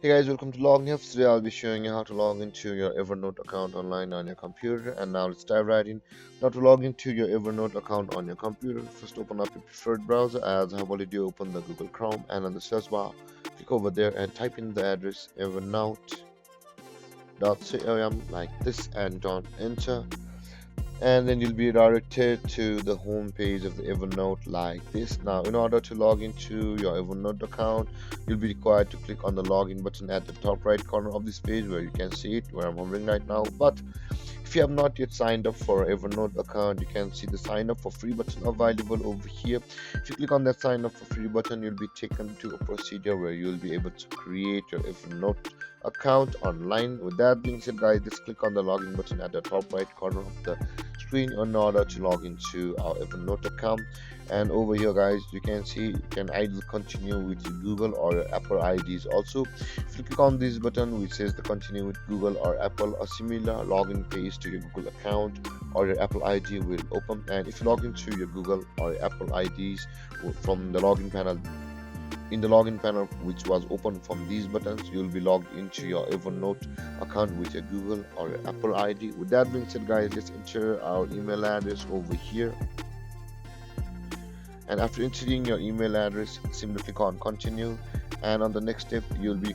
Hey guys, welcome to Login Helps. Today I'll be showing you how to log into your Evernote account online on your computer. And now let's dive right in. Now to log into your Evernote account on your computer, first open up your preferred browser. As I have already opened the Google Chrome, and on the search bar, click over there and type in the address evernote.com like this and don't enter, and then you'll be directed to the home page of the Evernote like this. Now in order to log into your Evernote account, you'll be required to click on the login button at the top right corner of this page where you can see it, where I'm hovering right now. But if you have not yet signed up for Evernote account, you can see the sign up for free button available over here. If you click on that sign up for free button, you'll be taken to a procedure where you'll be able to create your Evernote account online. With that being said, guys, just click on the login button at the top right corner of the screen in order to log into our Evernote account. And over here, guys, you can see you can either continue with your Google or your Apple IDs. Also, if you click on this button which says the continue with Google or Apple, a similar login page to your Google account or your Apple ID will open. And if you log into your Google or your Apple IDs from the login panel, in the login panel which was open from these buttons, you'll be logged into your Evernote account with your Google or your Apple ID. With that being said, guys, let's enter our email address over here. And after entering your email address, simply click on continue, and on the next step you'll be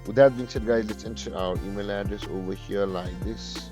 with that being said, guys, let's enter our email address over here like this.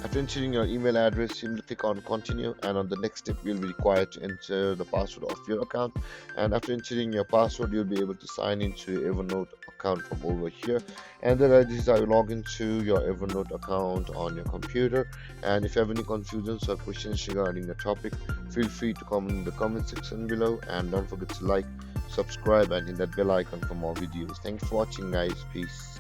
After entering your email address, simply click on continue, and on the next step you'll be required to enter the password of your account. And after entering your password, you'll be able to sign into your Evernote account from over here. And then this is how you log into your Evernote account on your computer. And if you have any confusions or questions regarding the topic, feel free to comment in the comment section below, and don't forget to like, subscribe, and hit that bell icon for more videos. Thanks for watching, guys. Peace.